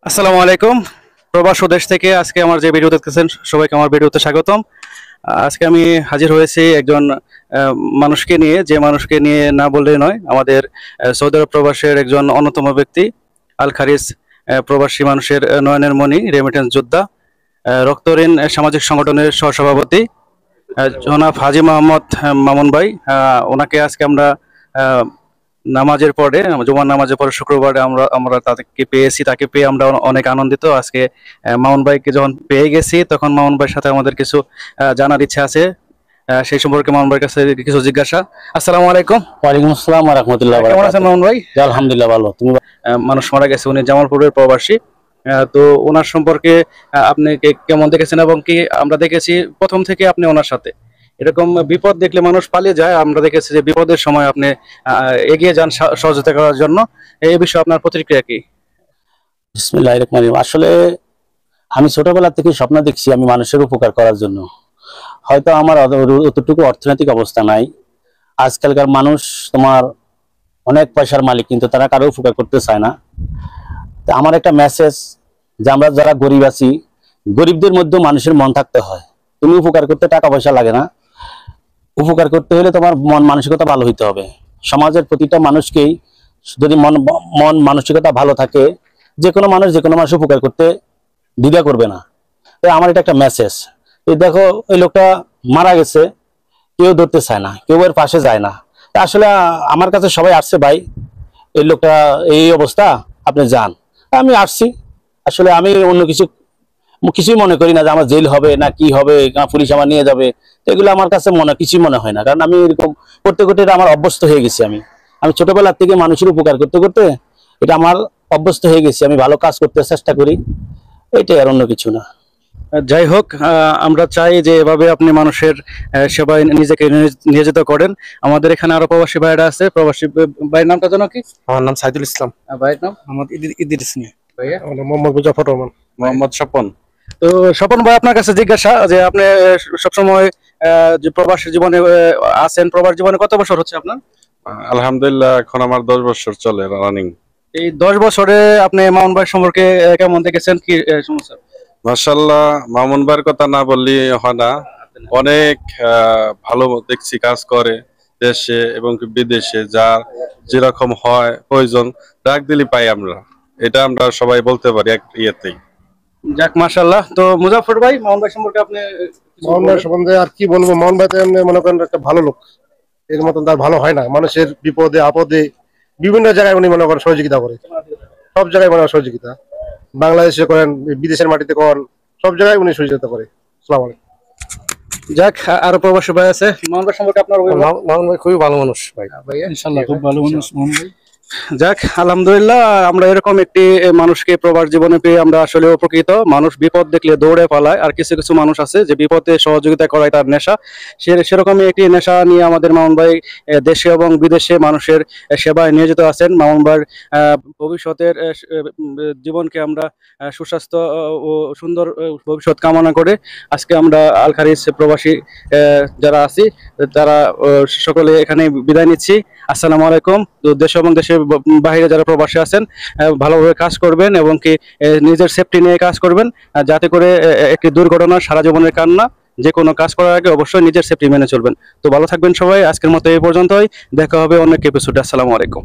আসসালামু আলাইকুম। প্রবাস দেশ থেকে আজকে আমার যে ভিডিও দেখতেছেন সবাইকে আমার ভিডিওতে স্বাগতম। আজকে আমি হাজির হয়েছি একজন আহ, মানুষকে নিয়ে, যে মানুষকে নিয়ে না বললেই নয়। আমাদের সৌদি আরব প্রবাসের একজন অন্যতম ব্যক্তি, আল খারিজ প্রবাসী মানুষের নয়নের মণি, রেমিটেন্স যোদ্ধা, রক্তঋণ সামাজিক সংগঠনের সহসভাপতি জনাব হাজী মোহাম্মদ মামুন ভাই। ওনাকে আজকে আমরা নামাজের পরে, জুমার নামাজের পরে শুক্রবারে আমরা আমরা তাকে পেয়েছি। তাকে পেয়ে আমরা অনেক আনন্দিত আজকে। মামুন ভাইকে যখন পেয়ে গেছি তখন মামুন ভাইয়ের সাথে আমাদের কিছু জানার ইচ্ছা আছে। সেই সম্পর্কে মামুন ভাইয়ের কাছে কিছু জিজ্ঞাসা। আসসালামু আলাইকুম। ওয়ালাইকুম আসসালাম ওয়া রাহমাতুল্লাহি ওয়া কেমন আছেন বারাকাতুহু। মামুন ভাই? জি, আলহামদুলিল্লাহ ভালো। তুমি? মানুষ মারা গেছে, উনি জামালপুরের প্রবাসী। তো ওনার সম্পর্কে আপনি কেমন দেখেছেন, এবং কি আমরা দেখেছি প্রথম থেকে আপনি ওনার সাথে এরকম বিপদ দেখলে মানুষ পালিয়ে যায়। আমরা দেখেছি যে বিপদের সময় আপনি এগিয়ে যান সহযোগিতা করার জন্য। এই বিষয়ে আপনার প্রতিক্রিয়া কি? বিসমিল্লাহির রহমানির রহিম। আসলে আমি ছোটবেলা থেকে স্বপ্ন দেখছি আমি মানুষের উপকার করার জন্য। হয়তো আমার অতটুকু অর্থনৈতিক অবস্থা নাই। আজকালকার মানুষ তোমার অনেক পয়সার মালিক, কিন্তু তারা কারো উপকার করতে চায় না। তো আমার একটা মেসেজ, যে আমরা যারা গরিব আছি, গরিবদের মধ্যেও মানুষের মন থাকতে হয়। তুমি উপকার করতে টাকা পয়সা লাগে না, উপকার করতে হলে তোমার মন মানসিকতা ভালো হইতে হবে। সমাজের প্রতিটা মানুষকেই যদি মন মন মানসিকতা ভালো থাকে, যে কোনো মানুষ উপকার করতে দ্বিধা করবে না। তাই আমার এটা একটা মেসেজ। এই দেখো, এই লোকটা মারা গেছে, কেউ ধরতে চায় না, কেউ এর পাশে যায় না। তা আসলে আমার কাছে সবাই আসছে, ভাই এই লোকটা এই অবস্থা, আপনি যান। আমি আসছি। আসলে আমি অন্য কিছুই মনে করি না যে আমার জেল হবে না কি হবে, না পুলিশ আমার নিয়ে যাবে। তো এগুলো আমার কাছে কিছুই মনে হয় না, কারণ আমি এরকম করতে করতে এটা আমার অভ্যস্ত হয়ে গেছি। আমি আমি ছোটবেলা থেকে মানুষের উপকার করতে করতে এটা আমার অভ্যস্ত হয়ে গেছি। আমি ভালো কাজ করতে চেষ্টা করি, এটাই, আর অন্য কিছু না। যাই হোক, আমরা চাই যে এভাবে আপনি মানুষের সেবায় নিজেকে নিয়োজিত করেন। আমাদের এখানে আরো প্রবাসী ভাইরা আছে। প্রবাসী ভাইয়ের নামটা জানো কি? আমার নাম সাইদুল ইসলাম। ভাইয়ের নাম মোহাম্মদ ইদ্রিস মিয়া। ভাইয়া আমার নাম মোহাম্মদ মুজাফর রহমান। মোহাম্মদ স্বপন। তো স্বপন ভাই, আপনার কাছে জিজ্ঞাসা যে আপনি সবসময় যে প্রবাসী জীবনে আছেন, প্রবাস জীবনে কত বছর হচ্ছে আপনার? আলহামদুলিল্লাহ, এখন আমার 10 বছর চলে রানিং। এই 10 বছরে আপনি মামুন ভাই সম্পর্কে কেমন দেখেছেন, কি সমস্যা? মাশাআল্লাহ, মামুন ভাইয়ের কথা না বললে হয় না। অনেক ভালো দেখছি কাজ করে দেশে এবং বিদেশে, যার যেরকম হয় প্রয়োজন ডাক দিলি পাই আমরা। এটা আমরা সবাই বলতে পারি এক ইয়েতেই। যাক, মাশাআল্লাহ। তো মুজাফর ভাই, মামুন ভাই সম্পর্কে আপনি কিছু মোহন ভাই বলবেন? সম্বন্ধে আর কি বলবো, মোহন ভাই তো এমনি মনে করেন একটা ভালো লোক, এর মতন তার ভালো হয় না। মানুষের বিপদে আপদে বিভিন্ন জায়গায় উনি মনে করেন সহযোগিতা করে, সব জায়গায় মনে করেন সহযোগিতা। বাংলাদেশে করেন, বিদেশের মাটিতে করেন, সব জায়গায় উনি সহযোগিতা করে। আসসালামু আলাইকুম। যাক, আরো প্রবাসী ভাই আছে। মামুন ভাই সম্পর্কে আপনার অভিমত? মোহন ভাই খুবই ভালো মানুষ ভাই। ভাইয়া ইনশাআল্লাহ খুব ভালো মানুষ মোহন ভাই। যাক, আলহামদুলিল্লাহ, আমরা এরকম একটি মানুষকে প্রবাস জীবনে পেয়ে আমরা আসলে উপকৃত। মানুষ বিপদ দেখলে দৌড়ে পালায়, আর কিছু কিছু মানুষ আছে যে বিপদে সহযোগিতা করায় তার নেশা। সেরকমই একটি নেশা নিয়ে আমাদের মামুন ভাই দেশে এবং বিদেশে মানুষের সেবায় নিয়োজিত আছেন। মামুন ভাইয়ের ভবিষ্যতের জীবনকে আমরা সুস্বাস্থ্য ও সুন্দর ভবিষ্যৎ কামনা করে আজকে আমরা আল খারিজ প্রবাসী যারা আছি তারা সকলে এখানে বিদায় নিচ্ছি। আসসালামু আলাইকুম। তো দেশ এবং দেশের বাইরে যারা প্রবাসী আছেন, ভালোভাবে কাজ করবেন এবং কি নিজের সেফটি নিয়ে কাজ করবেন, যাতে করে একটি দুর্ঘটনা সারা জীবনের কান্না। যে কোনো কাজ করার আগে অবশ্যই নিজের সেফটি মেনে চলবেন। তো ভালো থাকবেন সবাই। আজকের মতো এই পর্যন্তই, দেখা হবে অন্য এক এপিসোডে। আসসালামু আলাইকুম।